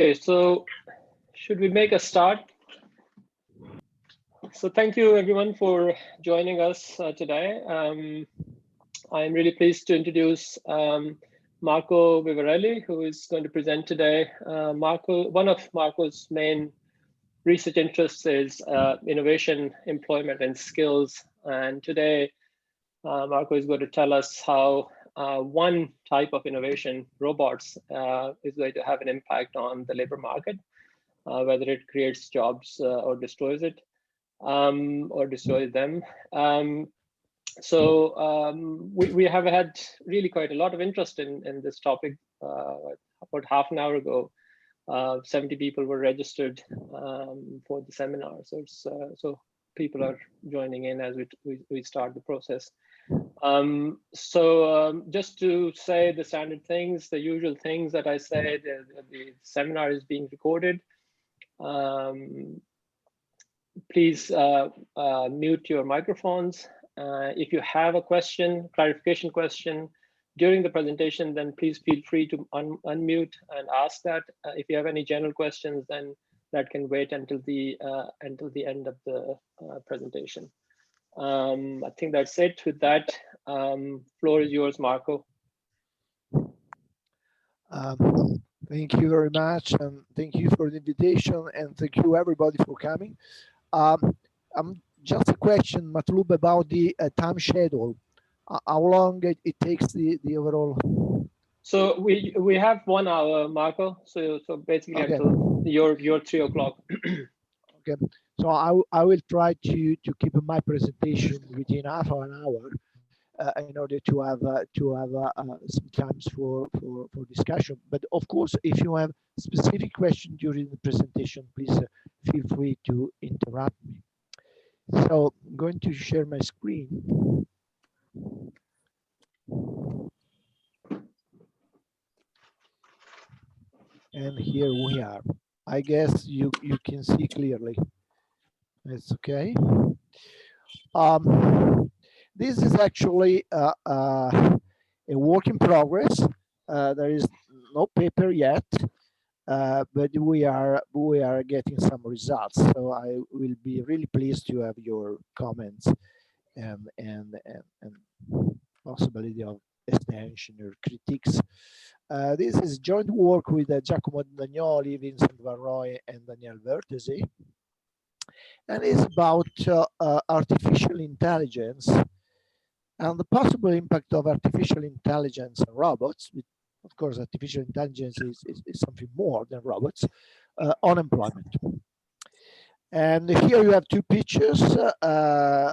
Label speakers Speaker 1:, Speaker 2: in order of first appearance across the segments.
Speaker 1: Okay, so should we make a start? So thank you everyone for joining us today. I'm really pleased to introduce Marco Vivarelli, who is going to present today. One of Marco's main research interests is innovation, employment, and skills. And today, Marco is going to tell us how one type of innovation, robots, is going to have an impact on the labor market, whether it creates jobs or destroys it, or destroys them. We have had really quite a lot of interest in this topic. About half an hour ago, 70 people were registered for the seminar. So people are joining in as we start the process. Just to say the standard things, the usual things that I said, the seminar is being recorded. Please mute your microphones. If you have a question, clarification question during the presentation, then please feel free to unmute and ask that. If you have any general questions, then that can wait until the end of the presentation. I think that's it. With that, floor is yours, Marco.
Speaker 2: Thank you very much, and thank you for the invitation, and thank you everybody for coming. Just a question, Matlub, about the time schedule. How long it takes the overall?
Speaker 1: So we have 1 hour, Marco. So basically okay. Until your 3 o'clock.
Speaker 2: Okay. So I will try to keep my presentation within half an hour in order to have some times for discussion. But of course, if you have specific questions during the presentation, please feel free to interrupt me. So I'm going to share my screen. And here we are. I guess you can see clearly. It's okay. This is actually a work in progress. There is no paper yet, but we are getting some results. So I will be really pleased to have your comments and possibility of extension or critiques. This is joint work with Giacomo Dagnoli, Vincent Van Roy, and Daniel Vertesi, and it's about artificial intelligence and the possible impact of artificial intelligence and robots. Of course, artificial intelligence is something more than robots, on employment. And here you have two pictures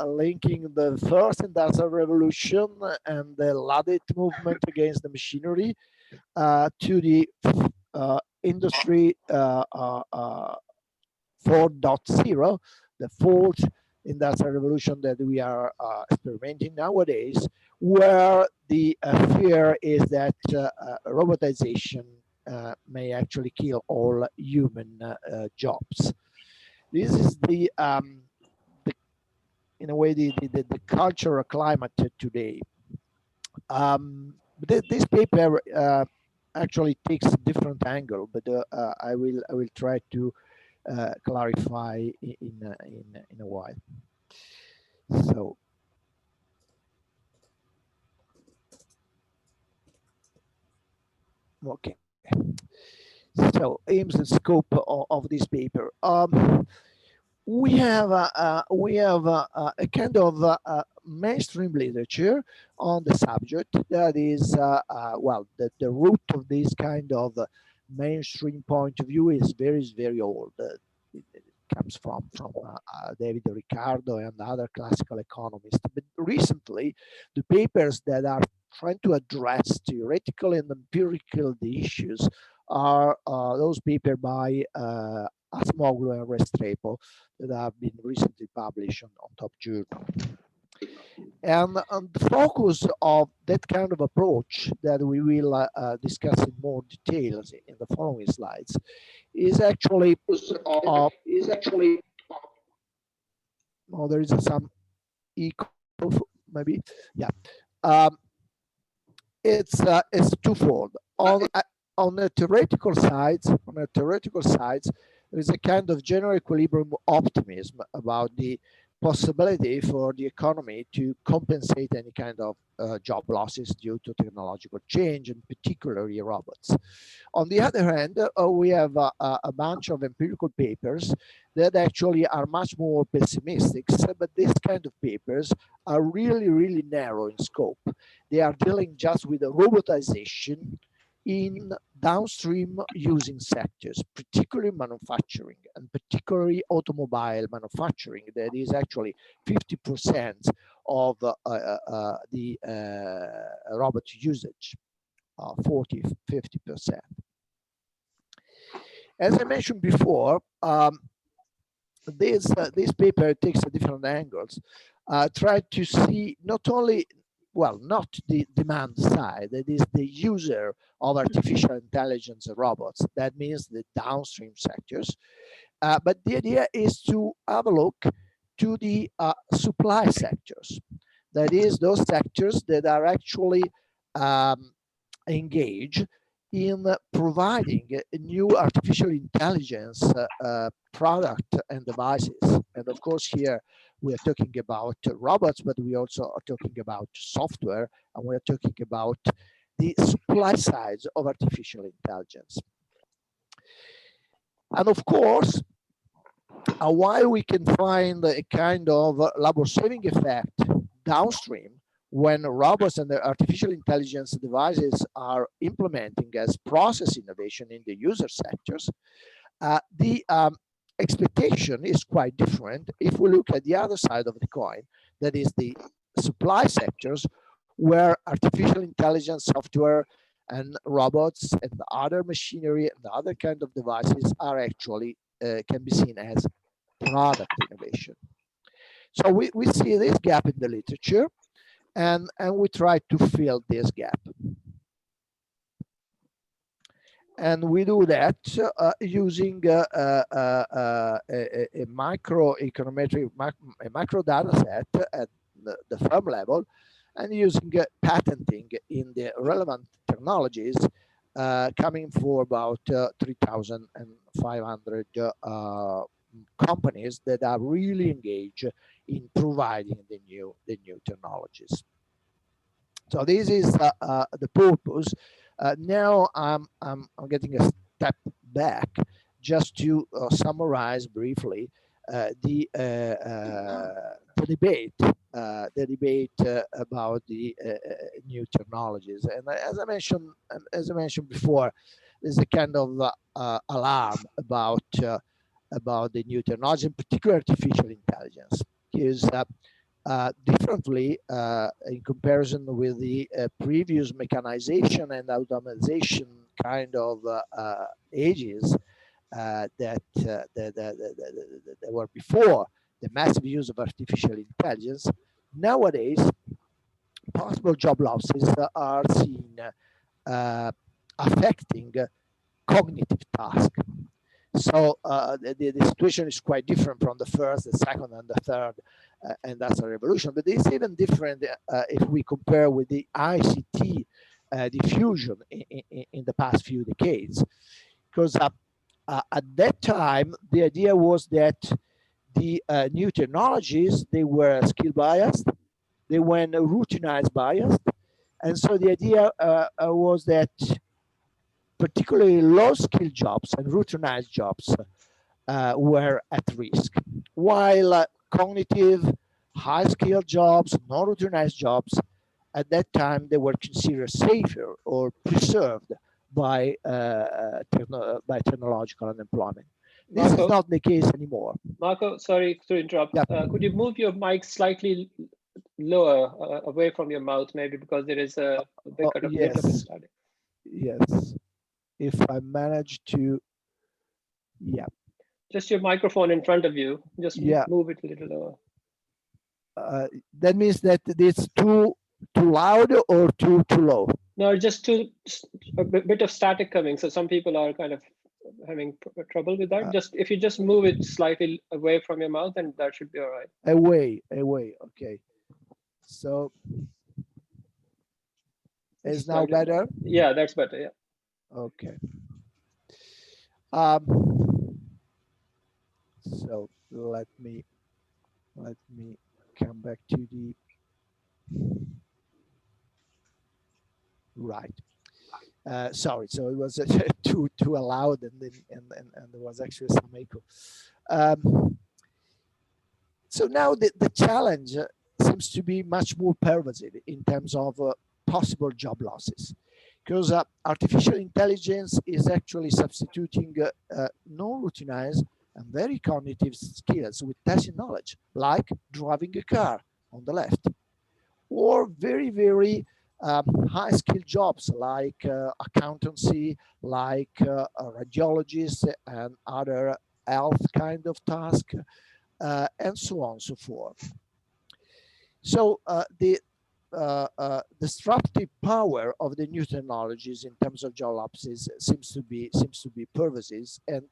Speaker 2: linking the first industrial revolution and the Luddite movement against the machinery to the industry 4.0, the fourth industrial revolution that we are experimenting nowadays, where the fear is that robotization may actually kill all human jobs. This is the in a way the cultural climate today. This paper actually takes a different angle, but I will try to clarify in a while. So okay. So aims and scope of this paper. We have a kind of mainstream literature on the subject that is well, the root of this kind of mainstream point of view is very old. It comes from David Ricardo and other classical economists. But recently, the papers that are trying to address theoretical and empirical the issues are those papers by Asmoglu and Restrepo that have been recently published on Top Journal. And the focus of that kind of approach that we will discuss in more details in the following slides is actually oh, there is some echo maybe, yeah. It's twofold. on the theoretical sides, there is a kind of general equilibrium optimism about the possibility for the economy to compensate any kind of job losses due to technological change, and particularly robots. On the other hand, we have a bunch of empirical papers that actually are much more pessimistic, but these kind of papers are really, really narrow in scope. They are dealing just with the robotization in downstream using sectors, particularly manufacturing and particularly automobile manufacturing. That is actually 50% of the robot usage, 40, 50%. As I mentioned before, this paper takes a different angles, try to see not only, well, not the demand side, that is the user of artificial intelligence and robots. That means the downstream sectors. But the idea is to have a look to the supply sectors. That is those sectors that are actually engaged in providing new artificial intelligence product and devices. And of course, here we are talking about robots, but we also are talking about software, and we are talking about the supply sides of artificial intelligence. And of course, while we can find a kind of labor saving effect downstream when robots and the artificial intelligence devices are implementing as process innovation in the user sectors, the expectation is quite different if we look at the other side of the coin, that is the supply sectors, where artificial intelligence software and robots and other machinery and other kind of devices are actually can be seen as product innovation. So we see this gap in the literature, and we try to fill this gap. And we do that using a microeconometric, a macro data set at the firm level, and using patenting in the relevant technologies, coming for about 3,500 companies that are really engaged in providing the new technologies. So this is the purpose. Now I'm getting a step back just to summarize briefly the debate about the new technologies. And as I mentioned before, there's a kind of alarm about the new technology, in particular artificial intelligence, because differently in comparison with the previous mechanization and automation kind of ages that were before the massive use of artificial intelligence, nowadays possible job losses are seen affecting cognitive tasks. So the situation is quite different from the first, the second, and the third industrial revolution. But it's even different if we compare with the ICT diffusion in the past few decades. Because at that time, the idea was that the new technologies, they were skill biased, they were routinized biased. And so the idea was that particularly low-skill jobs and routinized jobs were at risk, while cognitive, high-skill jobs, non-routinized jobs, at that time, they were considered safer or preserved by technological unemployment. This is not the case anymore.
Speaker 1: Marco, sorry to interrupt. Yeah. Could you move your mic slightly lower away from your mouth, maybe, because there is a bit of static.
Speaker 2: Yes. If I manage to,
Speaker 1: just your microphone in front of you, just move it a little lower.
Speaker 2: That means that it's too loud or too low?
Speaker 1: No, just a bit of static coming. So some people are kind of having trouble with that. Just if you just move it slightly away from your mouth, and that should be all right.
Speaker 2: Away. Okay. So is now better?
Speaker 1: Yeah, that's better. Yeah.
Speaker 2: Okay. Um, so let me come back to the right. Sorry, so it was too loud, and then and there was actually some echo. Um, so now the challenge seems to be much more pervasive in terms of possible job losses, because artificial intelligence is actually substituting non-routinized and very cognitive skills with tacit knowledge, like driving a car on the left, or very high skill jobs like accountancy, like radiologists and other health kind of task, and so on and so forth. So the disruptive power of the new technologies in terms of job losses seems to be pervasive and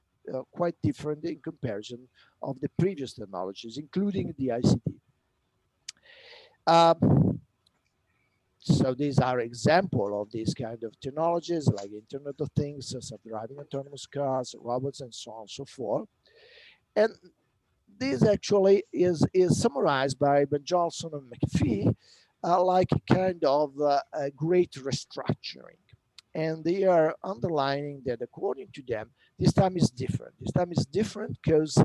Speaker 2: quite different in comparison of the previous technologies, including the ICT. Um, so these are example of these kind of technologies like Internet of Things, self-driving autonomous cars, robots, and so on and so forth. And this actually is summarized by Ben Johnson and McPhee like a kind of a great restructuring. And they are underlining that according to them, this time is different. This time is different because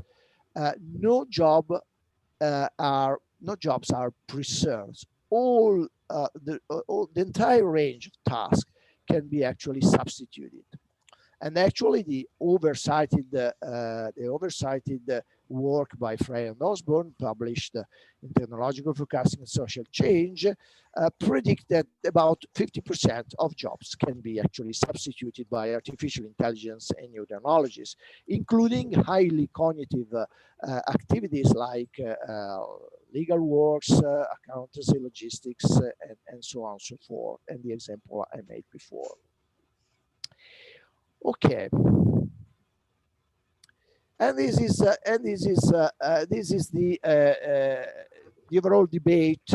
Speaker 2: no job no jobs are preserved. All the entire range of tasks can be actually substituted. And actually, the oversighted work by Frey and Osborne, published in Technological Forecasting and Social Change, predict that about 50% of jobs can be actually substituted by artificial intelligence and new technologies, including highly cognitive activities like legal works, accountancy, logistics, and so on and so forth, and the example I made before. Okay, and this is the overall debate.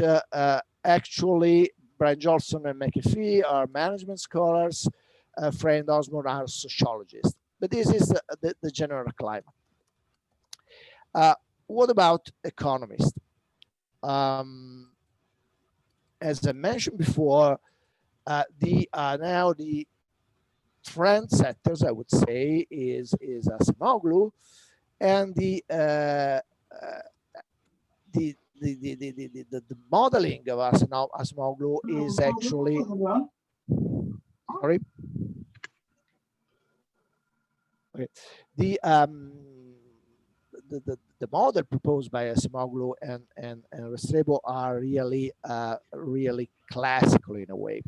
Speaker 2: Actually, Brian Johnson and McAfee are management scholars. Frey and Osborne are sociologists. But this is the general climate. What about economists? As I mentioned before, now the trendsetters, I would say, is Acemoglu, and the modeling of Acemoglu is actually sorry. Okay. The model proposed by Acemoglu and Restrepo are really classical in a way.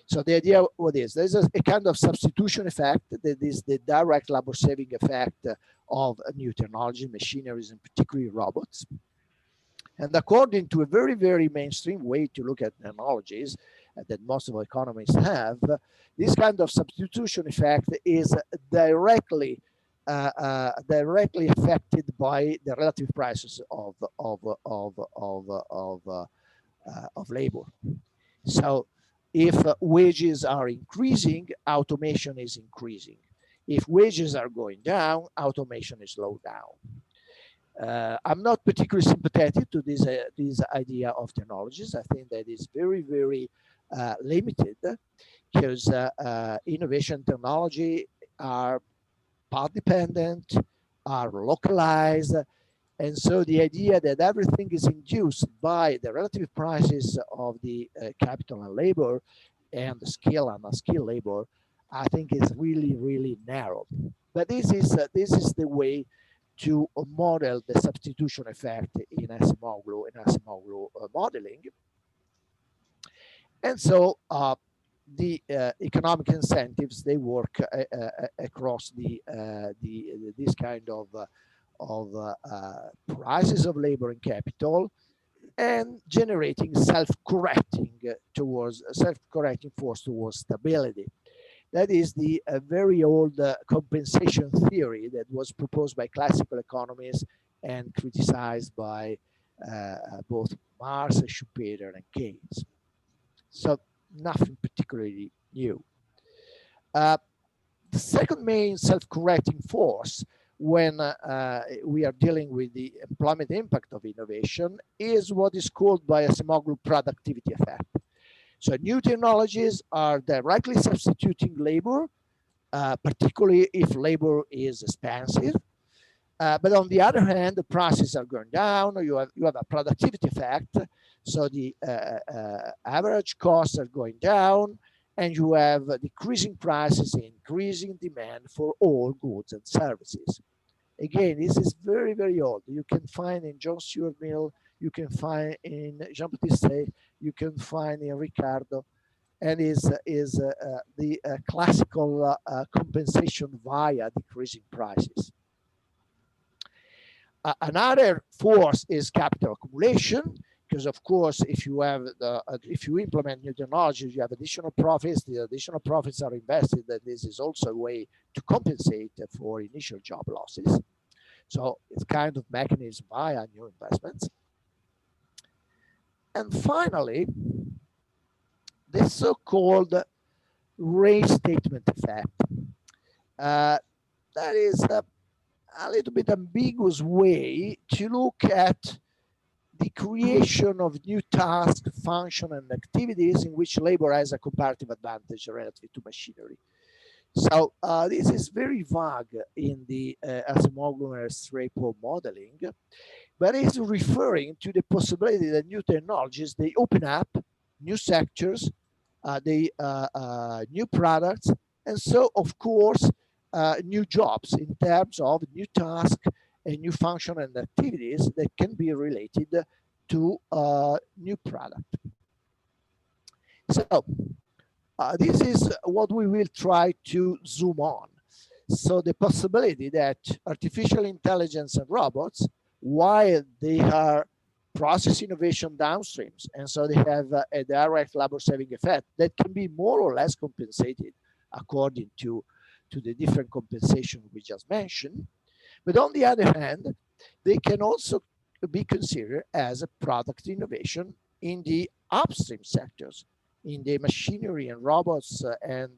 Speaker 2: So the idea, what is, there's a kind of substitution effect that is the direct labor saving effect of new technology, machineries, and particularly robots. And according to a very mainstream way to look at technologies that most of our economists have, this kind of substitution effect is directly affected by the relative prices of labor. So if wages are increasing, automation is increasing. If wages are going down, automation is slowed down. I'm not particularly sympathetic to this idea of technologies. I think that is very limited, because innovation technology are part dependent, are localized, and so the idea that everything is induced by the relative prices of the capital and labor and the skill and unskilled labor, I think is really narrow. But this is the way to model the substitution effect in Acemoglu modeling. And so the economic incentives, they work across this kind of prices of labor and capital, and generating self-correcting force towards stability. That is the very old compensation theory that was proposed by classical economists and criticized by both Marx, Schumpeter, and Keynes. So nothing particularly new. The second main self-correcting force when we are dealing with the employment impact of innovation is what is called by Acemoglu productivity effect. So new technologies are directly substituting labor, particularly if labor is expensive. But on the other hand, the prices are going down, or you have a productivity effect. So the average costs are going down, and you have decreasing prices, increasing demand for all goods and services. Again, this is very, very old. You can find in John Stuart Mill, you can find in Jean-Baptiste, you can find in Ricardo, and is the classical compensation via decreasing prices. Another force is capital accumulation, because of course, if you have if you implement new technologies, you have additional profits. The additional profits are invested, and this is also a way to compensate for initial job losses. So it's kind of mechanism via new investments. And finally, the so-called restatement effect. That is a little bit ambiguous way to look at the creation of new tasks, functions, and activities in which labor has a comparative advantage relative to machinery. So this is very vague in the Acemoglu and Restrepo modeling, but it's referring to the possibility that new technologies, they open up new sectors, new products, and so, of course, new jobs in terms of new tasks and new function and activities that can be related to new product. So this is what we will try to zoom on. So the possibility that artificial intelligence and robots, while they are process innovation downstreams, and so they have a direct labor saving effect that can be more or less compensated according to the different compensation we just mentioned. But on the other hand, they can also be considered as a product innovation in the upstream sectors, in the machinery and robots and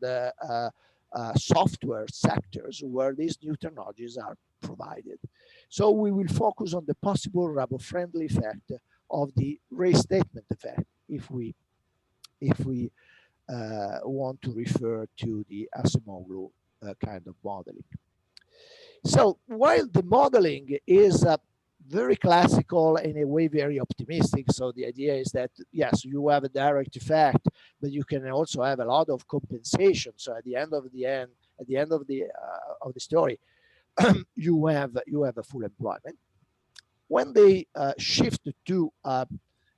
Speaker 2: software sectors where these new technologies are provided. So we will focus on the possible robot-friendly effect of the restatement effect if we want to refer to the Acemoglu kind of modeling. So while the modeling is very classical, in a way very optimistic, so the idea is that yes, you have a direct effect, but you can also have a lot of compensation. So at the end of the story, you have a full employment. When they shift to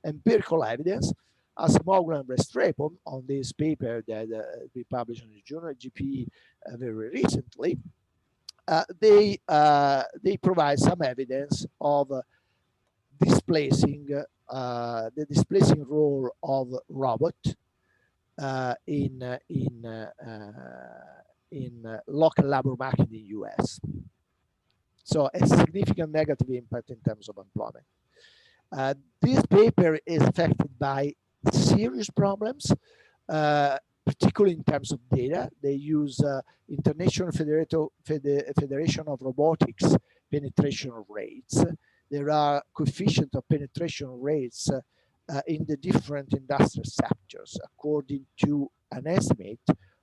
Speaker 2: empirical evidence, Acemoglu and Restrepo on this paper that we published in the journal GPE very recently, they provide some evidence of displacing the displacing role of robot in local labor market in the US. So a significant negative impact in terms of employment. This paper is affected by serious problems, particularly in terms of data. They use International Federation of Robotics penetration rates. There are coefficient of penetration rates in the different industrial sectors according to an estimate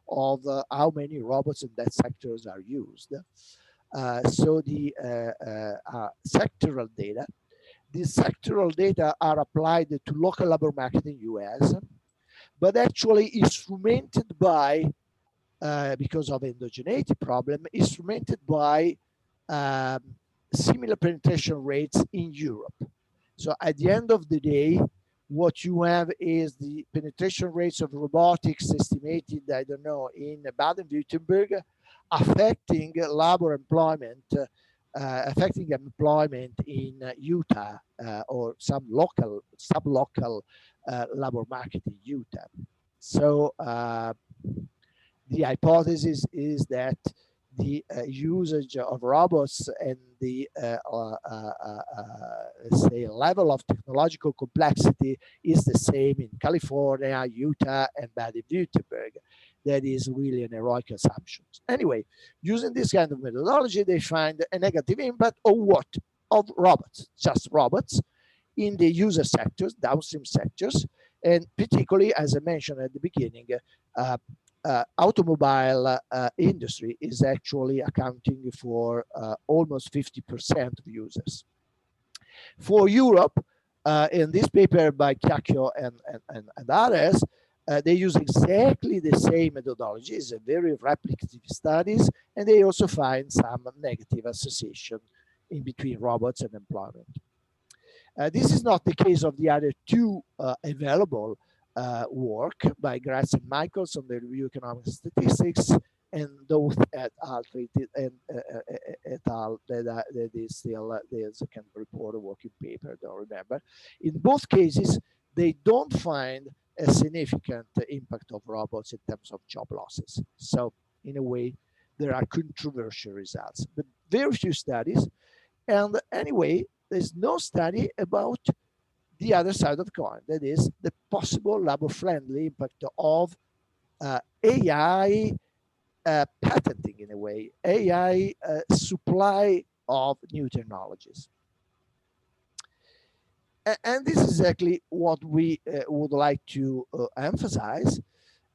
Speaker 2: of how many robots in that sectors are used. So the sectoral data. These sectoral data are applied to local labor market in US, but actually instrumented by, because of endogeneity problem, instrumented by similar penetration rates in Europe. So at the end of the day, what you have is the penetration rates of robotics estimated, I don't know, in Baden-Württemberg, affecting labor employment, affecting employment in Utah or some local, sub-local labor market in Utah. So the hypothesis is that the usage of robots and the say level of technological complexity is the same in California, Utah, and Baden-Württemberg. that is really an heroic assumption. Anyway, using this kind of methodology, they find a negative impact of what? Of robots, just robots, in the user sectors, downstream sectors, and particularly, as I mentioned at the beginning, automobile industry is actually accounting for almost 50% of users. For Europe, in this paper by Chiacchio and others, they use exactly the same methodologies, very replicative studies, and they also find some negative association in between robots and employment. This is not the case of the other two available work by Gratz and Michaels on the review of economic statistics, and those et al. And et al. That is still there's a kind of report, a working paper, I don't remember. In both cases, they don't find a significant impact of robots in terms of job losses. So in a way, there are controversial results, but very few studies. And anyway, there's no study about the other side of the coin, that is the possible labor-friendly impact of AI patenting, in a way, AI supply of new technologies. And this is exactly what we would like to emphasize.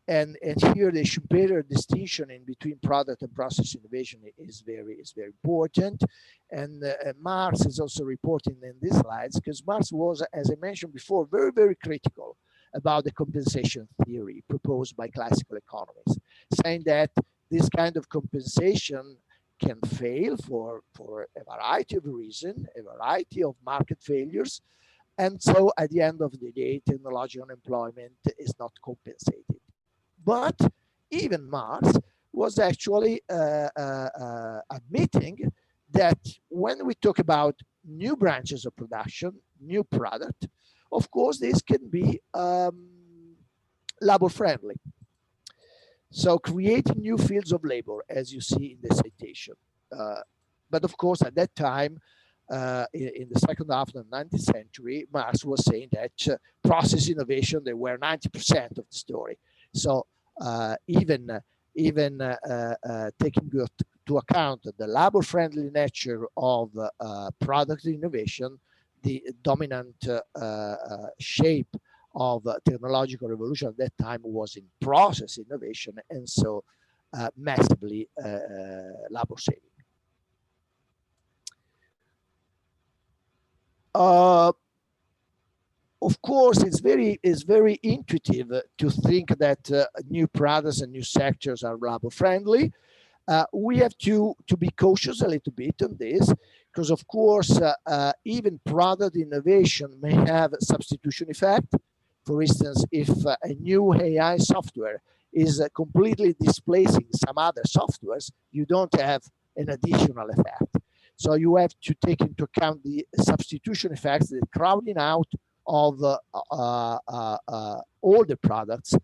Speaker 2: And here the Schumpeter distinction in between product and process innovation is very important. And Marx is also reporting in these slides, because Marx was, as I mentioned before, very critical about the compensation theory proposed by classical economists, saying that this kind of compensation can fail for a variety of reasons, a variety of market failures. And so at the end of the day, technological unemployment is not compensated. But even Marx was actually admitting that when we talk about new branches of production, new product, of course, this can be labor friendly. So creating new fields of labor, as you see in the citation. But of course, at that time, in the second half of the 19th century, Marx was saying that process innovation, they were 90% of the story. So even taking to account the labor-friendly nature of product innovation, the dominant shape of technological revolution at that time was in process innovation, and so massively labor saving. Of course, it's very intuitive to think that new products and new sectors are labor friendly. We have to be cautious a little bit on this, because of course, even product innovation may have a substitution effect. For instance, if a new AI software is completely displacing some other softwares, you don't have an additional effect. So you have to take into account the substitution effects, the crowding out of all the products,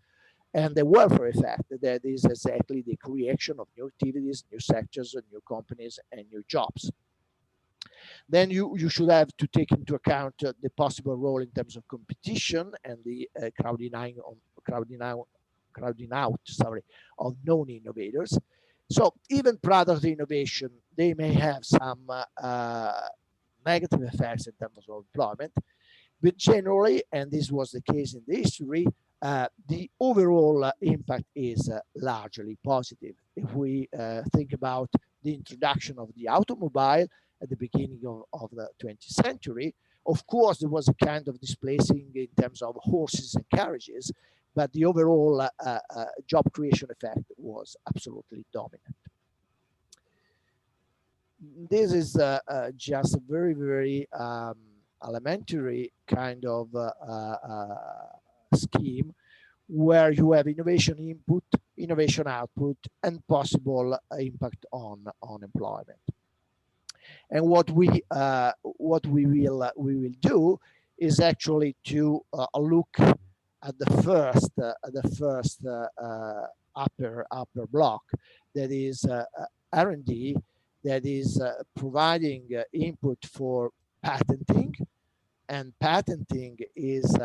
Speaker 2: and the welfare effect, that is exactly the creation of new activities, new sectors, new companies, and new jobs. Then you should have to take into account the possible role in terms of competition and the crowding out of known innovators. So even product innovation, they may have some negative effects in terms of employment, but generally, and this was the case in the history, the overall impact is largely positive. If we think about the introduction of the automobile at the beginning of the 20th century, of course, there was a kind of displacing in terms of horses and carriages, but the overall job creation effect was absolutely dominant. This is just a very elementary kind of scheme where you have innovation input, innovation output, and possible impact on employment. And what we will do is actually to look at the first upper block, that is R&D, that is providing input for patenting, and patenting is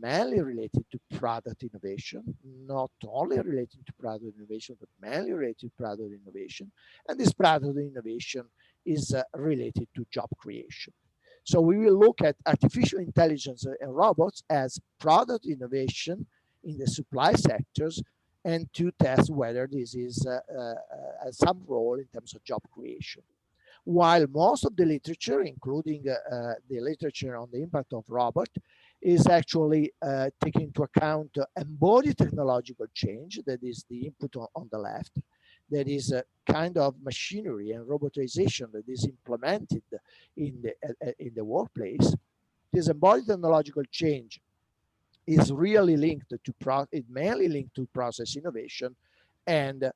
Speaker 2: mainly related to product innovation, not only related to product innovation, but mainly related to product innovation. And this product innovation is related to job creation. So we will look at artificial intelligence and robots as product innovation in the supply sectors, and to test whether this is has some role in terms of job creation. While most of the literature, including the literature on the impact of robot, is actually taking into account embodied technological change, that is the input on the left, that is a kind of machinery and robotization that is implemented in the workplace. This embodied technological change is really linked to mainly linked to process innovation and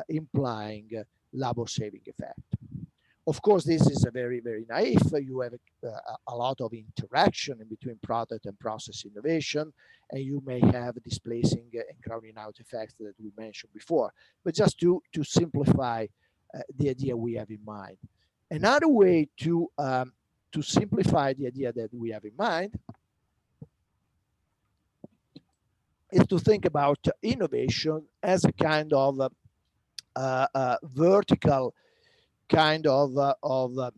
Speaker 2: implying labor saving effect. Of course, this is a very, very naive. You have a lot of interaction in between product and process innovation, and you may have displacing and crowding out effects that we mentioned before. But just to simplify the idea we have in mind. Another way to simplify the idea that we have in mind is to think about innovation as a kind of vertical kind of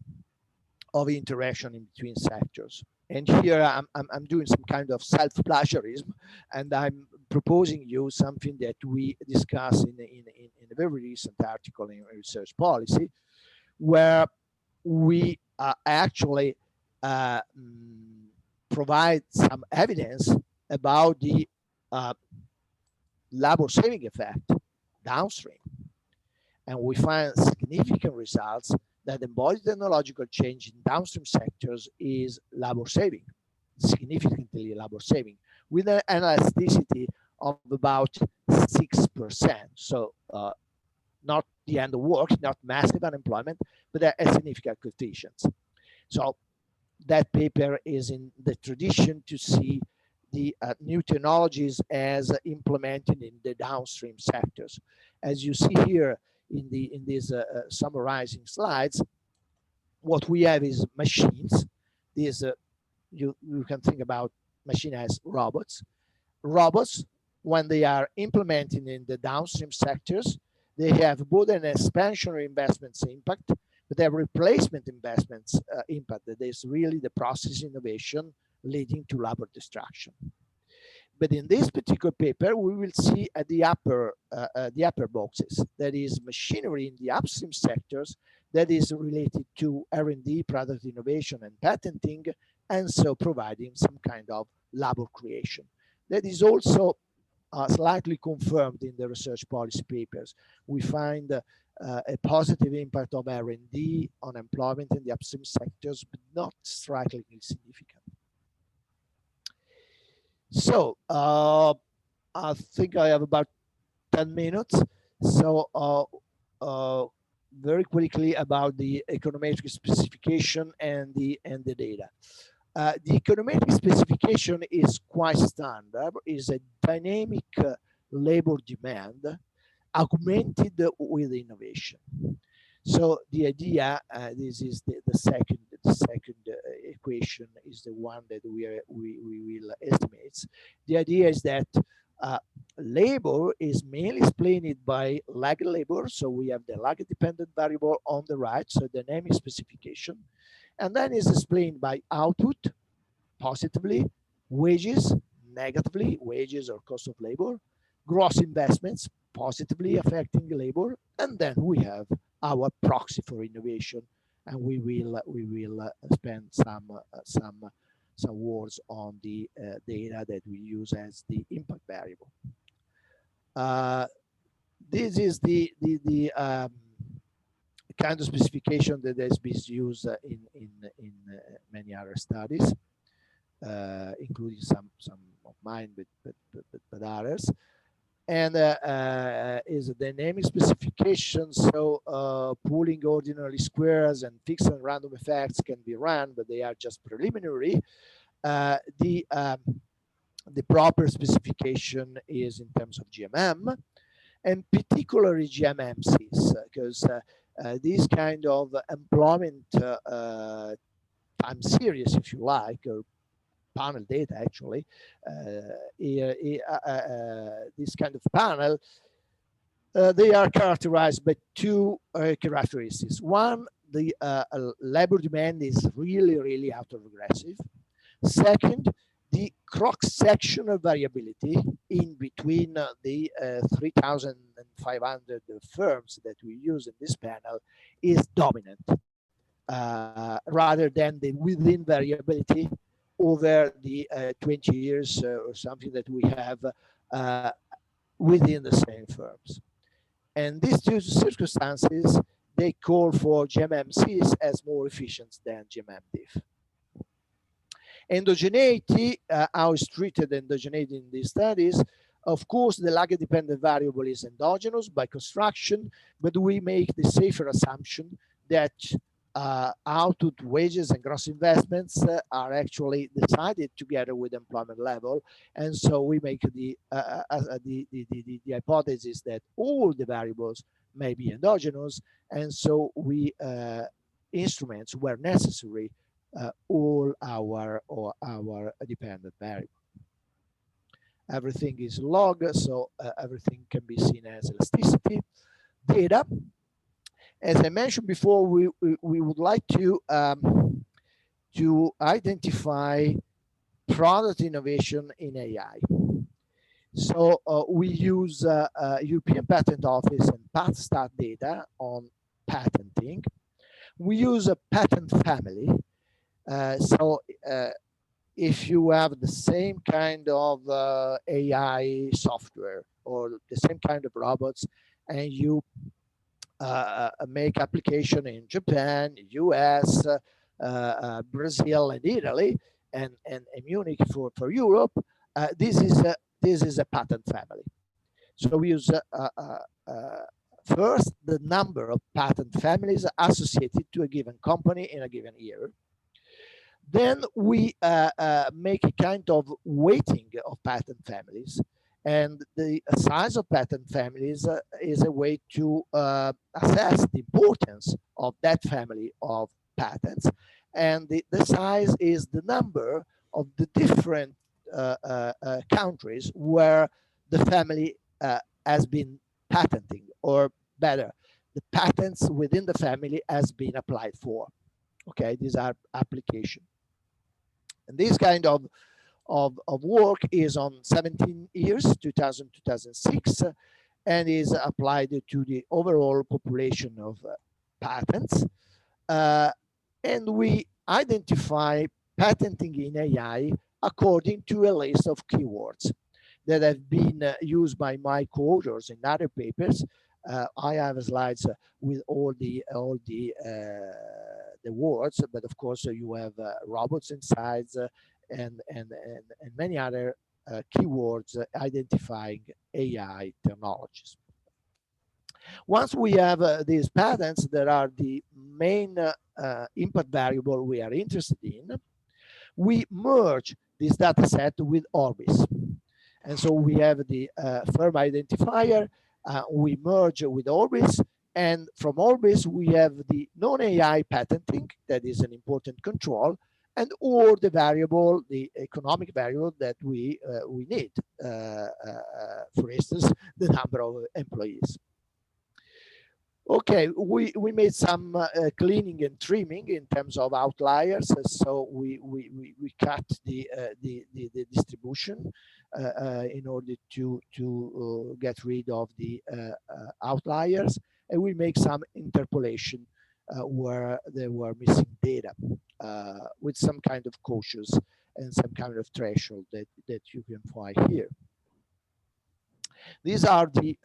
Speaker 2: interaction in between sectors. And here I'm doing some kind of self-plagiarism, and I'm proposing you something that we discuss in a very recent article in Research Policy, where we actually provide some evidence about the labor saving effect downstream. And we find significant results that embodied technological change in downstream sectors is labor saving, significantly labor saving, with an elasticity of about 6%. So not the end of work, not massive unemployment, but a significant coefficient. So that paper is in the tradition to see the new technologies as implemented in the downstream sectors. As you see here, in these summarizing slides, what we have is machines. These you can think about machine as robots. Robots, when they are implemented in the downstream sectors, they have both an expansionary investments impact, but they have replacement investments impact. That is really the process innovation leading to labor destruction. But in this particular paper, we will see at the upper boxes, that is machinery in the upstream sectors, that is related to R&D, product innovation, and patenting, and so providing some kind of labor creation. That is also slightly confirmed in the research policy papers. We find a positive impact of R&D on employment in the upstream sectors, but not strikingly significant. So I think I have about 10 minutes. So very quickly about the econometric specification and the data. The econometric specification is quite standard. Is a dynamic labor demand augmented with innovation. So the idea, this is the second equation, is the one that we will estimate. The idea is that labor is mainly explained by lag labor. So we have the lag dependent variable on the right, so dynamic specification, and then is explained by output positively, wages negatively, wages or cost of labor, gross investments positively affecting labor, and then we have our proxy for innovation, and we will spend some words on the data that we use as the impact variable. This is the kind of specification that has been used in many other studies, including some of mine, but others. And is a dynamic specification. So pooling ordinary squares and fixed and random effects can be run, but they are just preliminary. The proper specification is in terms of GMM, and particularly GMMCs, because these kind of employment time series, if you like, or panel data actually. This kind of panel, they are characterized by two characteristics. One, the labor demand is really autoregressive. Second, the cross-sectional variability in between the 3,500 firms that we use in this panel is dominant, rather than the within variability over the 20 years or something that we have within the same firms. And these two circumstances, they call for GMMCs as more efficient than GMMDIF. Endogeneity, how is treated endogeneity in these studies? Of course, the lag-dependent variable is endogenous by construction, but we make the safer assumption that output, wages, and gross investments are actually decided together with employment level, and so we make the hypothesis that all the variables may be endogenous, and so we instruments where necessary all our dependent variable. Everything is log, so everything can be seen as elasticity data. As I mentioned before, we would like to identify product innovation in AI. So we use European Patent Office and PatStat data on patenting. We use a patent family. If you have the same kind of AI software or the same kind of robots, and you make application in Japan, US, Brazil, and Italy, and Munich for Europe, this is a patent family. So we use first the number of patent families associated to a given company in a given year. Then we make a kind of weighting of patent families, and the size of patent families is a way to assess the importance of that family of patents. And the size is the number of the different countries where the family has been patenting, or better, the patents within the family has been applied for. Okay, these are application. And this kind of work is on 17 years, 2000, 2006, and is applied to the overall population of patents. And we identify patenting in AI according to a list of keywords that have been used by my co-authors in other papers. I have slides with all the words, but of course you have robots inside and many other keywords identifying AI technologies. Once we have these patents that are the main input variable we are interested in, we merge this data set with Orbis. And so we have the firm identifier, we merge with Orbis, and from Orbis we have the non-AI patenting, that is an important control, and or the variable, the economic variable that we need, for instance, the number of employees. Okay, we made some cleaning and trimming in terms of outliers. So we cut the distribution in order to get rid of the outliers, and we make some interpolation where there were missing data with some kind of cautious and some kind of threshold that you can find here. These are the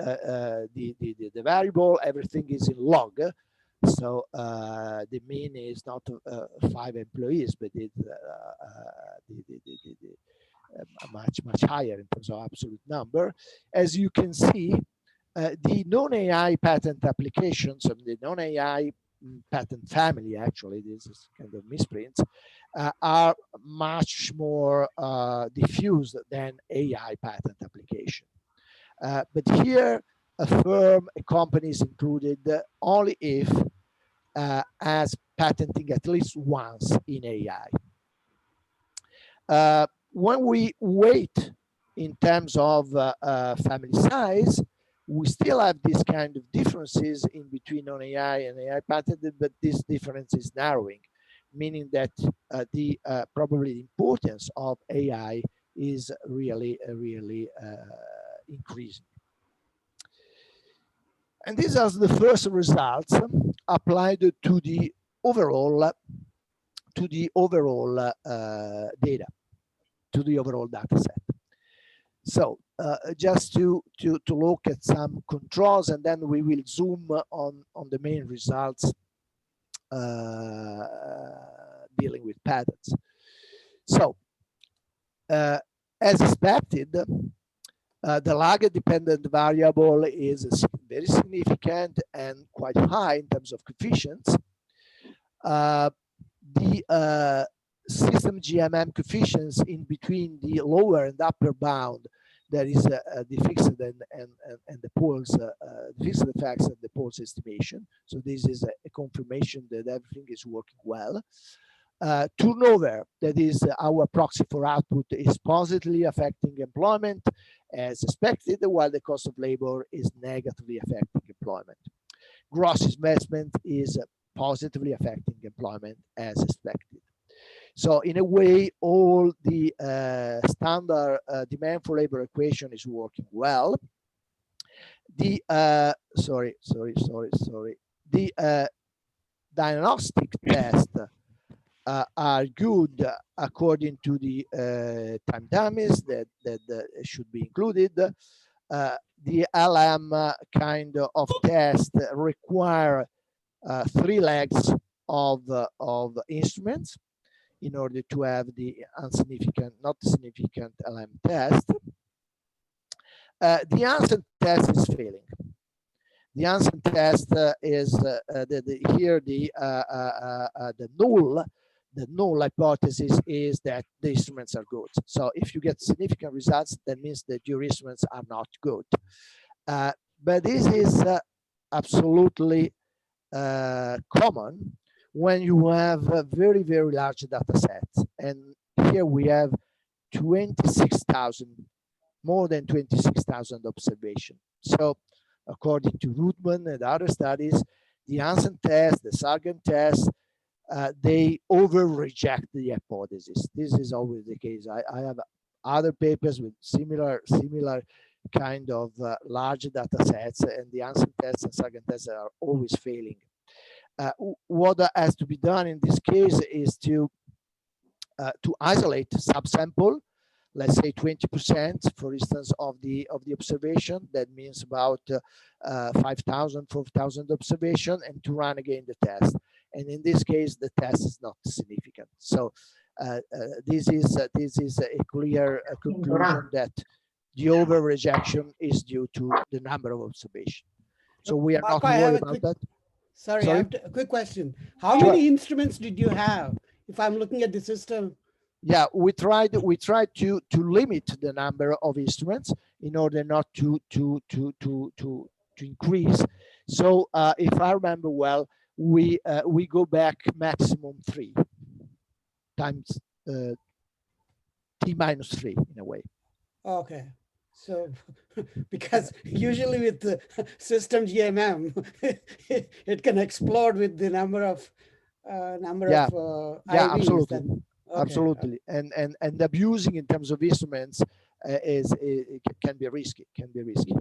Speaker 2: variable. Everything is in log, so the mean is not 5 employees, but it's much higher in terms of absolute number. As you can see, the non-AI patent applications of the non-AI patent family, actually, this is kind of misprints, are much more diffused than AI patent application. But here, a firm, a company is included only if as patenting at least once in AI. When we weight in terms of family size, we still have this kind of differences in between non-AI and AI patented, but this difference is narrowing, meaning that probably the importance of AI is really increasing. And these are the first results applied to the overall data, to the overall data set. So just to look at some controls, and then we will zoom on the main results dealing with patterns. So as expected, the lag dependent variable is very significant and quite high in terms of coefficients. The system GMM coefficients in between the lower and upper bound, there is the fixed and the poles, the fixed effects and the poles estimation. So this is a confirmation that everything is working well. Turnover, that is our proxy for output, is positively affecting employment as expected, while the cost of labor is negatively affecting employment. Gross investment is positively affecting employment as expected. So in a way, all the standard demand for labor equation is working well. The the diagnostic tests are good according to the time dummies that should be included. The LM kind of test require 3 legs of instruments in order to have the not significant LM test. The Hansen test is failing. The Hansen test is here the null hypothesis is that the instruments are good. So if you get significant results, that means that your instruments are not good. But this is absolutely common when you have very large data sets. And here we have 26,000, more than 26,000 observations. So according to Rudman and other studies, the Hansen test, the Sargent test, they over-reject the hypothesis. This is always the case. I have other papers with similar kind of large data sets, and the Hansen tests and Sargent tests are always failing. What has to be done in this case is to isolate subsample, let's say 20%, for instance, of the observation. That means about 5,000, 4,000 observation, and to run again the test. And in this case, the test is not significant. So this is a clear conclusion that the over rejection is due to the number of observations. So we are not worried about that.
Speaker 3: Sorry, I have a quick question. How many instruments did you have? If I'm looking at the system.
Speaker 2: Yeah, we tried to limit the number of instruments in order not to increase. So if I remember well, we go back maximum 3 times t-3 in a way.
Speaker 3: Okay. So, because usually with the system GMM, it can explode with the number of IVs.
Speaker 2: Absolutely,
Speaker 3: okay.
Speaker 2: Absolutely, and abusing in terms of instruments can be risky.
Speaker 3: Yeah.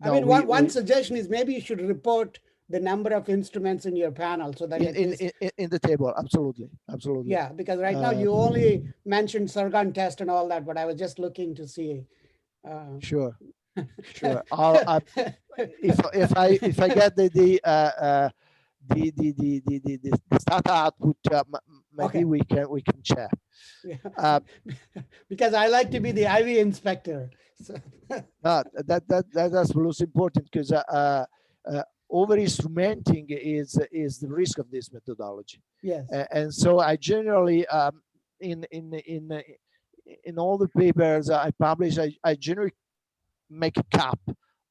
Speaker 2: No,
Speaker 3: I mean, one suggestion is maybe you should report the number of instruments in your panel so that
Speaker 2: in the table. Absolutely.
Speaker 3: Yeah, because right now you only mentioned Sargent test and all that, but I was just looking to see.
Speaker 2: Sure. If I get the data output, maybe we can check.
Speaker 3: Yeah. Because I like to be the IV inspector. So.
Speaker 2: That's most important, because over instrumenting is the risk of this methodology.
Speaker 3: Yes.
Speaker 2: And so I generally in all the papers I publish, I generally make a cap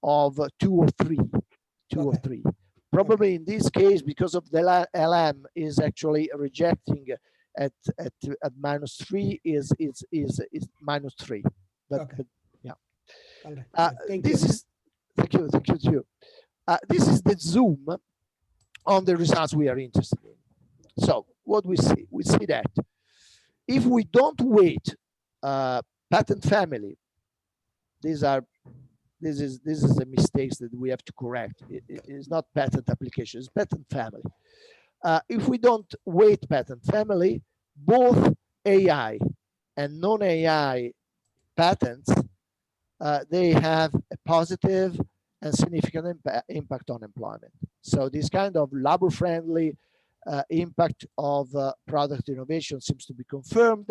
Speaker 2: of 2 or 3. Probably in this case, because of the LM is actually rejecting at -3 is -3. But,
Speaker 3: Okay.
Speaker 2: but yeah.
Speaker 3: All right. Thank you.
Speaker 2: Thank you to you. This is the zoom on the results we are interested in. So what we see that if we don't weight patent family, this is the mistakes that we have to correct. It is not patent application, it's patent family. If we don't weight patent family, both AI and non-AI patents, they have a positive and significant impact on employment. So this kind of labor-friendly impact of product innovation seems to be confirmed,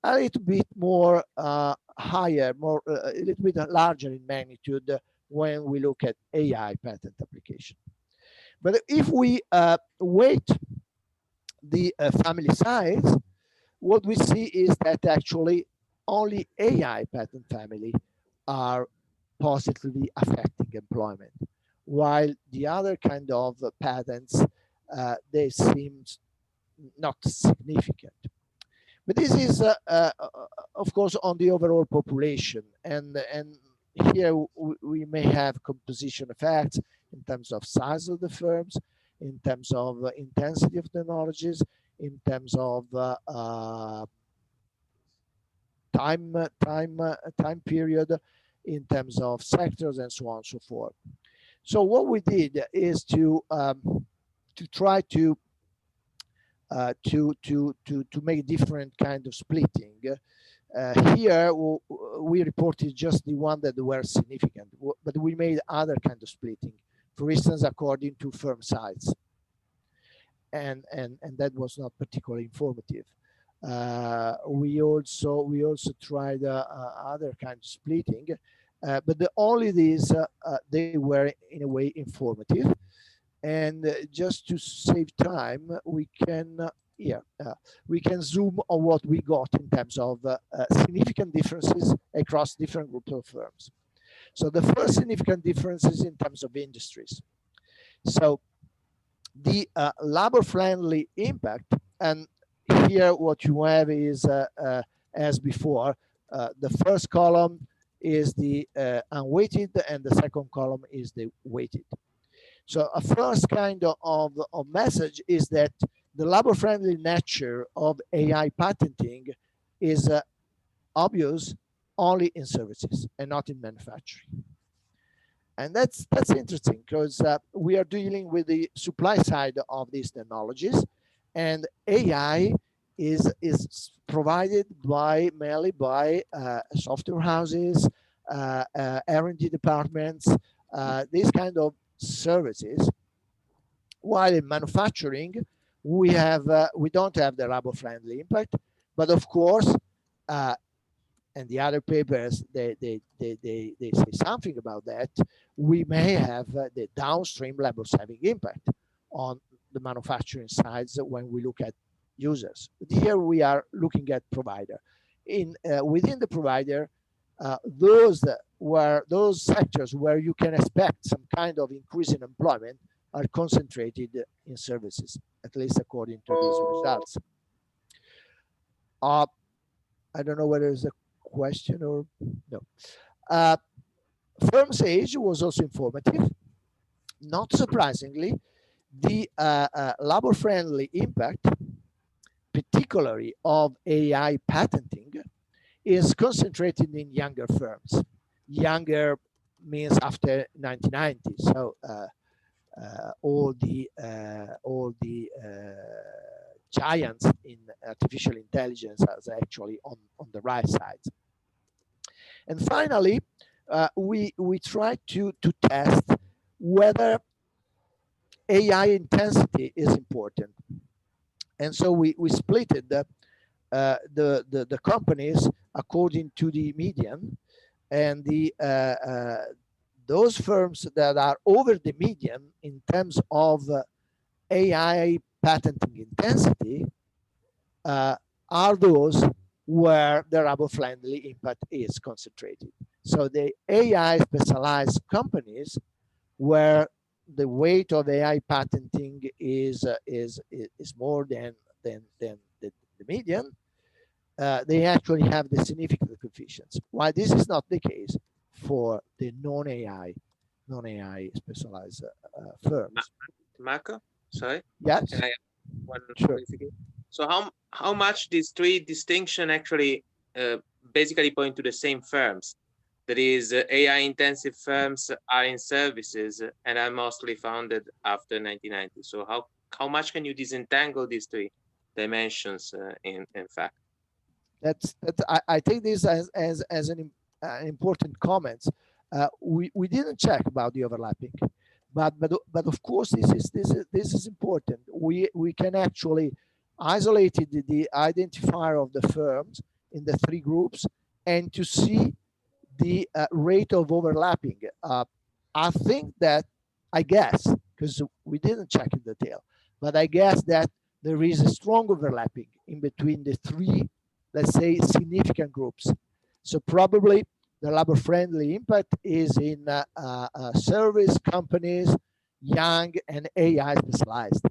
Speaker 2: a little bit more higher, a little bit larger in magnitude when we look at AI patent application. But if we weight the family size, what we see is that actually only AI patent family are positively affecting employment, while the other kind of patents, they seem not significant. But this is, of course, on the overall population, and here we may have composition effects in terms of size of the firms, in terms of intensity of technologies, in terms of time period, in terms of sectors, and so on and so forth. So what we did is to try to make different kind of splitting. Here we reported just the one that were significant, but we made other kind of splitting, for instance, according to firm size, and that was not particularly informative. We also tried other kind of splitting, but only these they were in a way informative. And just to save time, we can we can zoom on what we got in terms of significant differences across different groups of firms. So the first significant difference is in terms of industries. So the labor-friendly impact, and here what you have is, as before, the first column is the unweighted, and the second column is the weighted. So a first kind of message is that the labor-friendly nature of AI patenting is obvious only in services and not in manufacturing. And that's interesting, because we are dealing with the supply side of these technologies, and AI is provided mainly by software houses, R&D departments, these kind of services. While in manufacturing, we don't have the labor-friendly impact, but of course, and the other papers they say something about that. We may have the downstream labor-saving impact on the manufacturing sides when we look at users. Here we are looking at provider. Within the provider, those sectors where you can expect some kind of increase in employment are concentrated in services, at least according to these results. I don't know whether there's a question or no. Firm's age was also informative. Not surprisingly, the labor-friendly impact, particularly of AI patenting, is concentrated in younger firms. Younger means after 1990. So all the giants in artificial intelligence are actually on the right side. And finally, we try to test whether AI intensity is important. And so we splitted the companies according to the median, and those firms that are over the median in terms of AI patenting intensity are those where the labor-friendly impact is concentrated. So the AI specialized companies where the weight of AI patenting is more than the the median, they actually have the significant coefficients. While this is not the case for the non-AI specialized firms.
Speaker 4: Marco, sorry.
Speaker 2: Yes.
Speaker 4: Can I have one
Speaker 2: Sure.
Speaker 4: clarification? So how much these three distinction actually basically point to the same firms? That is, AI intensive firms are in services and are mostly founded after 1990. So how much can you disentangle these three dimensions in fact?
Speaker 2: I take this as an important comment. We didn't check about the overlapping, but of course this is important. We can actually isolate the identifier of the firms in the three groups and to see the rate of overlapping. I think that, I guess, because we didn't check in detail, but I guess that there is a strong overlapping in between the three, let's say, significant groups. So probably the labor-friendly impact is in service companies, young and AI specialized.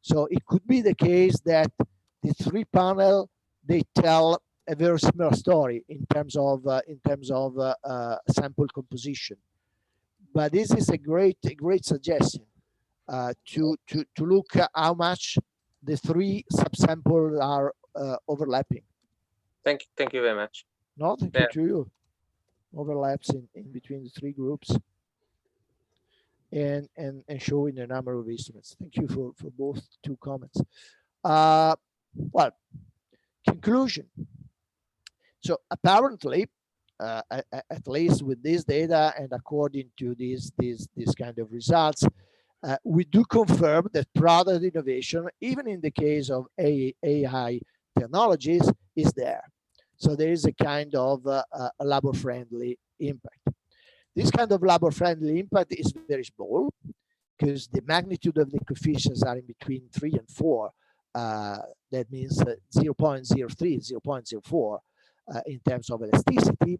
Speaker 2: So it could be the case that the three panel, they tell a very similar story in terms of sample composition. But this is a great suggestion to look at how much the three subsamples are overlapping.
Speaker 4: Thank you very much.
Speaker 2: No, thank you to you. Overlaps in between the three groups and showing the number of instruments. Thank you for both two comments. Well, conclusion. So apparently, at least with this data and according to these kind of results, we do confirm that product innovation, even in the case of AI technologies, is there. So there is a kind of a labor-friendly impact. This kind of labor-friendly impact is very small because the magnitude of the coefficients are in between 3 and 4. That means 0.03, 0.04 in terms of elasticity.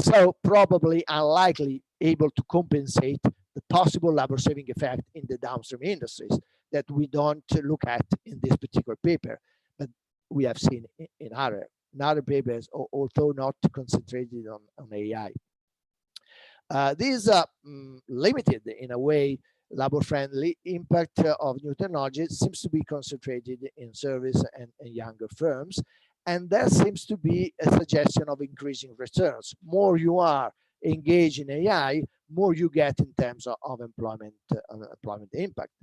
Speaker 2: So probably unlikely able to compensate the possible labor-saving effect in the downstream industries that we don't look at in this particular paper, but we have seen in other papers, although not concentrated on AI. These limited, in a way, labor-friendly impact of new technologies seems to be concentrated in service and younger firms. And there seems to be a suggestion of increasing returns. More you are engaged in AI, more you get in terms of employment impact.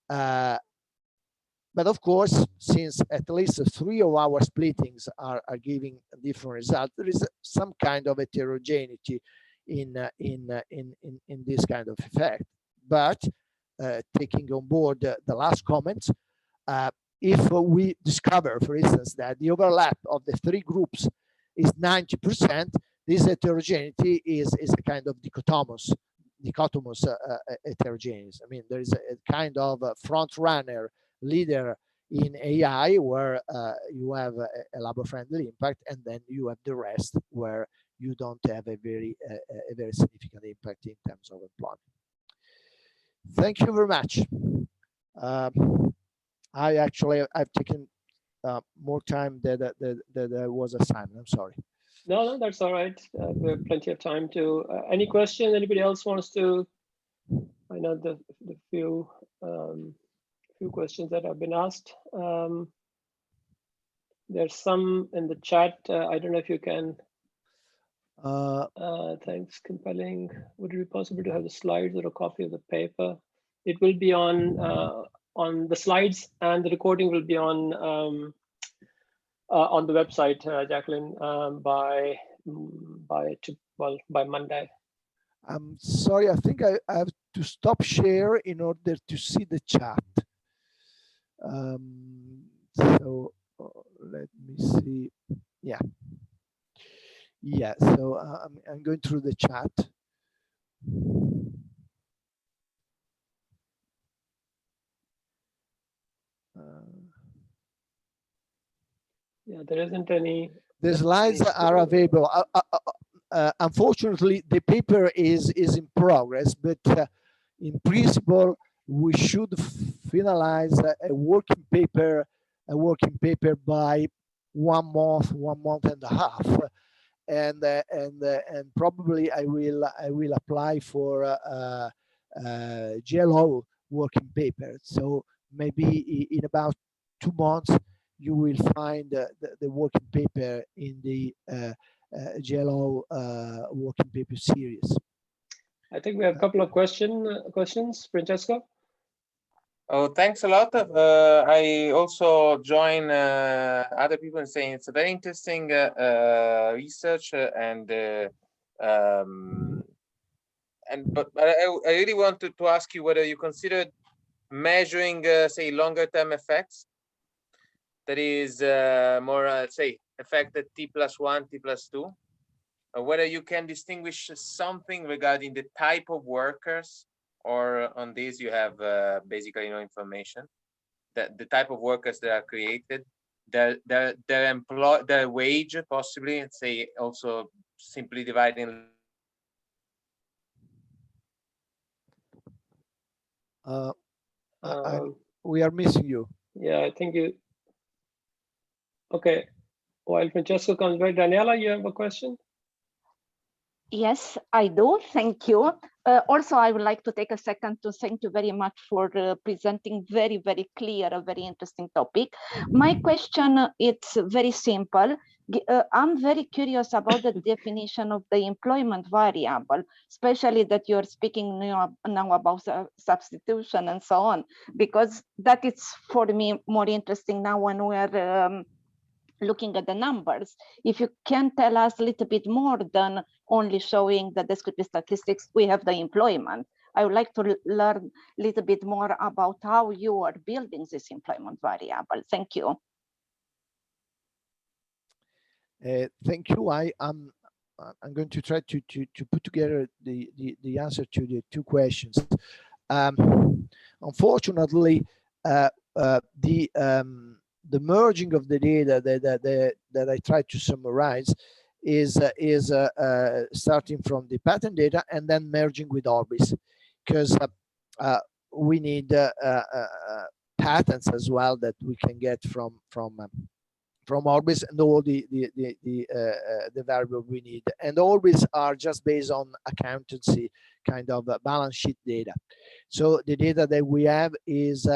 Speaker 2: But of course, since at least 3 of our splittings are giving a different result, there is some kind of heterogeneity in this kind of effect. But taking on board the last comments, if we discover, for instance, that the overlap of the three groups is 90%, this heterogeneity is a kind of dichotomous heterogeneous. I mean, there is a kind of front runner leader in AI where you have a labor-friendly impact, and then you have the rest where you don't have a very significant impact in terms of employment. Thank you very much. I've taken more time than was assigned. I'm sorry.
Speaker 1: No, that's all right. We have plenty of time to. Any question? Anybody else wants to? I know the few questions that have been asked. There's some in the chat. I don't know if you can. Thanks, compelling. Would it be possible to have the slides or a copy of the paper? It will be on the slides, and the recording will be on the website, Jacqueline, by Monday.
Speaker 2: I'm sorry. I think I have to stop share in order to see the chat. So let me see. Yeah. So I'm going through the chat.
Speaker 1: Yeah, there isn't any.
Speaker 2: The slides are available. Unfortunately, the paper is in progress, but in principle, we should finalize a working paper a working paper by 1 month, 1.5 months, and probably I will apply for GLO working paper. So maybe in about 2 months you will find the working paper in the GLO working paper series.
Speaker 1: I think we have a couple of questions, Francesco.
Speaker 4: Oh, thanks a lot. I also join other people in saying it's a very interesting research, but I really wanted to ask you whether you considered measuring, say, longer term effects. That is more, say, effect at T+1, T+2, or whether you can distinguish something regarding the type of workers, or on this you have basically no information. That the type of workers that are created, their wage, possibly, say, also simply dividing.
Speaker 2: We are missing you.
Speaker 1: Yeah, I think you. Okay, while Francesco comes back, Daniela, you have a question?
Speaker 5: Yes, I do. Thank you. Also, I would like to take a second to thank you very much for presenting very, very clear, a very interesting topic. My question is very simple. I'm very curious about the definition of the employment variable, especially that you're speaking now about substitution and so on, because that is for me more interesting now when we're looking at the numbers. If you can tell us a little bit more than only showing the descriptive statistics, we have the employment. I would like to learn a little bit more about how you are building this employment variable. Thank you.
Speaker 2: Thank you. I'm going to try to put together the answer to the two questions. Unfortunately, the merging of the data that I tried to summarize is starting from the pattern data and then merging with Orbis, because we need patterns as well that we can get from Orbis, and all the variable we need. And Orbis are just based on accountancy kind of balance sheet data. So the data that we have is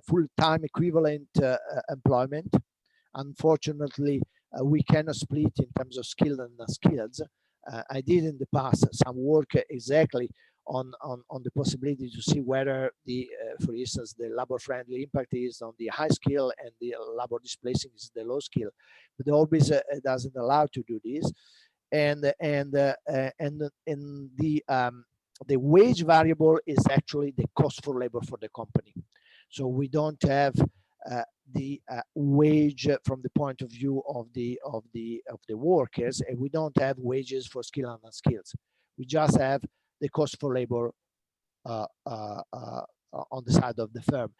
Speaker 2: full-time equivalent employment. Unfortunately, we cannot split in terms of skilled and non-skilled. I did in the past some work exactly on the possibility to see whether the, for instance, the labor-friendly impact is on the high skill and the labor displacing is the low skill. But the Orbis doesn't allow to do this, and the wage variable is actually the cost for labor for the company. So we don't have the wage from the point of view of the workers, and we don't have wages for skilled and non-skilled. We just have the cost for labor on the side of the firm.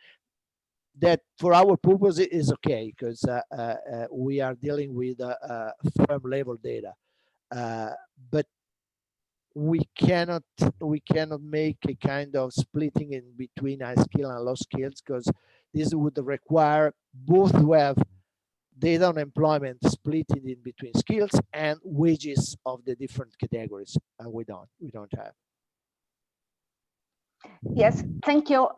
Speaker 2: That for our purpose is okay, because we are dealing with firm level data, but we cannot make a kind of splitting in between high skill and low skills, because this would require both to have data on employment split in between skills and wages of the different categories, and we don't have.
Speaker 5: Yes, thank you.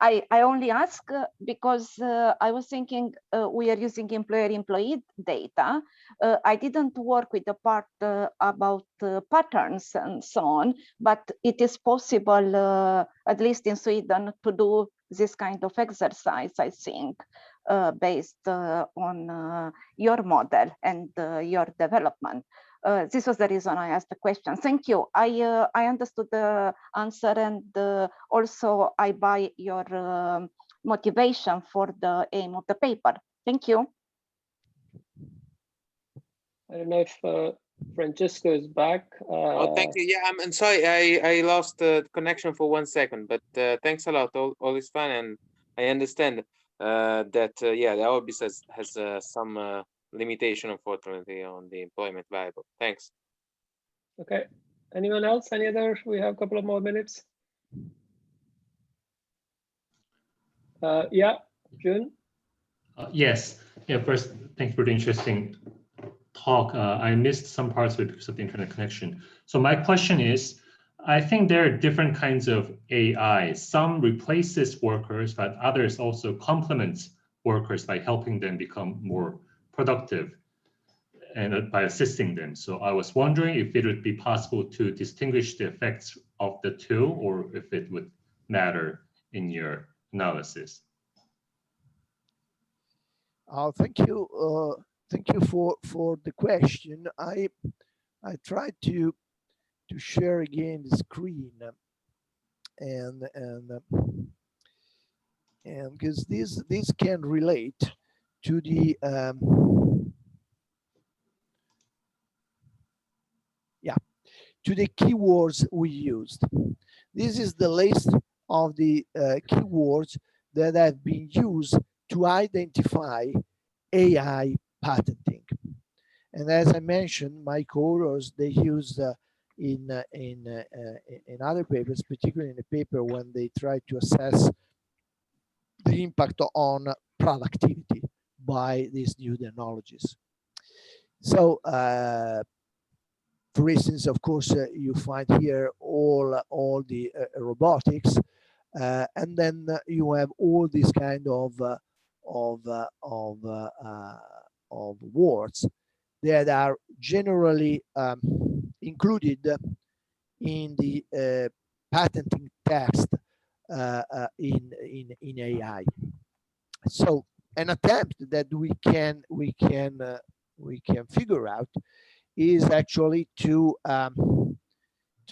Speaker 5: I only ask because I was thinking we are using employer-employee data. I didn't work with the part about patterns and so on, but it is possible, at least in Sweden, to do this kind of exercise, I think, based on your model and your development. This was the reason I asked the question. Thank you. I understood the answer, and also I buy your motivation for the aim of the paper. Thank you.
Speaker 1: I don't know if Francesco is back.
Speaker 4: Oh, thank you. Yeah, I'm sorry. I lost the connection for 1 second, but thanks a lot. All is fine, and I understand that yeah, the Orbis has some limitation, unfortunately, on the employment variable. Thanks.
Speaker 1: Okay. Anyone else? Any other? We have a couple of more minutes. Yeah, June.
Speaker 6: Yes. Yeah. First, thank you for the interesting talk. I missed some parts of it because of the internet connection. So my question is, I think there are different kinds of AI. Some replaces workers, but others also complements workers by helping them become more productive and by assisting them. So I was wondering if it would be possible to distinguish the effects of the two, or if it would matter in your analysis.
Speaker 2: Thank you. Thank you for the question. I tried to share again the screen, and because this can relate to the to the keywords we used. This is the list of the keywords that have been used to identify AI patenting. And as I mentioned, my co-authors, they used in other papers, particularly in a paper when they try to assess the impact on productivity by these new technologies. So, for instance, of course, you find here all the robotics, and then you have all these kind of words that are generally included in the patenting text in AI. So an attempt that we can figure out is actually to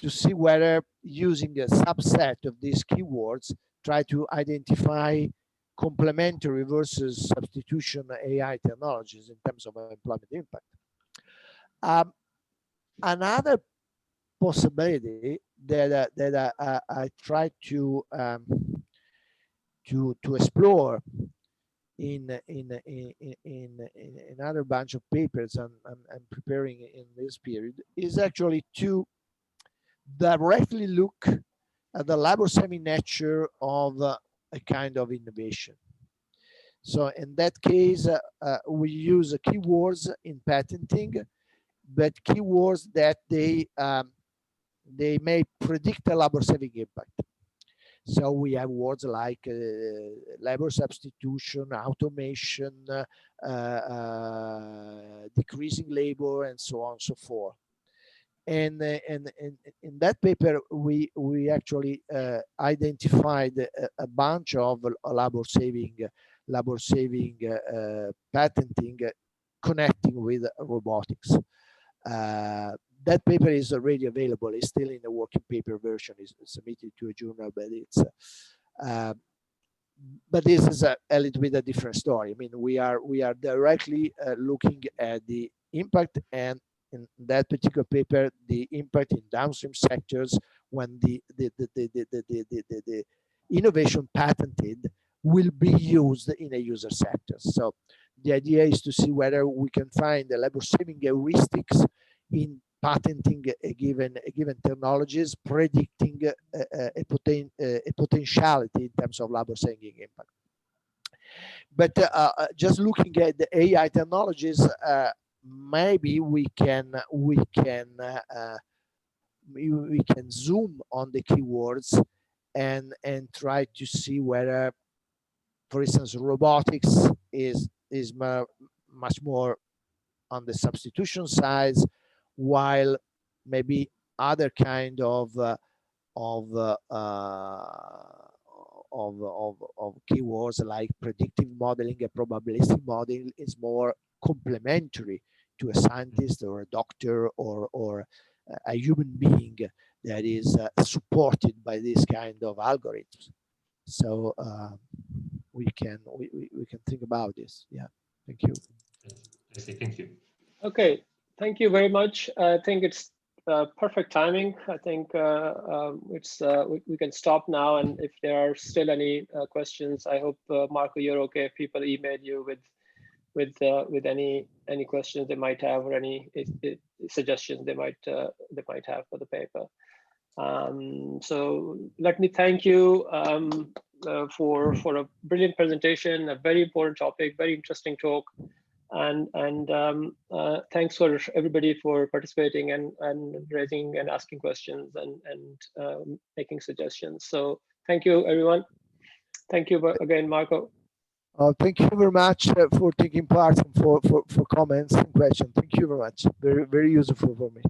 Speaker 2: see whether using a subset of these keywords try to identify complementary versus substitution AI technologies in terms of employment impact. Another possibility that I tried to explore in another bunch of papers I'm preparing in this period is actually to directly look at the labor-saving nature of a kind of innovation. So in that case, we use keywords in patenting, but keywords that they may predict a labor-saving impact. So we have words like labor substitution, automation, decreasing labor, and so on and so forth. And in that paper, we actually identified a bunch of labor-saving patenting connecting with robotics. That paper is already available. It's still in the working paper version. It's submitted to a journal, but it's but this is a little bit a different story. I mean, we are directly looking at the impact, and in that particular paper, the impact in downstream sectors when the innovation patented will be used in a user sector. So the idea is to see whether we can find the labor-saving heuristics in patenting a given technologies, predicting a potentiality in terms of labor-saving impact. But just looking at the AI technologies, maybe we can zoom on the keywords and try to see whether, for instance, robotics is much more on the substitution side, while maybe other kind of keywords like predictive modeling and probabilistic modeling is more complementary to a scientist or a doctor or a human being that is supported by this kind of algorithms. So we can think about this. Yeah, thank you.
Speaker 6: I see. Thank you.
Speaker 1: Okay, thank you very much. I think it's perfect timing. I think we can stop now, and if there are still any questions, I hope Marco, you're okay if people email you with any questions they might have or any suggestions they might have for the paper. So let me thank you for a brilliant presentation, a very important topic, very interesting talk. And thanks for everybody for participating and raising and asking questions and making suggestions. So thank you, everyone. Thank you again, Marco.
Speaker 2: Thank you very much for taking part and for comments and questions. Thank you very much. Very, very useful for me.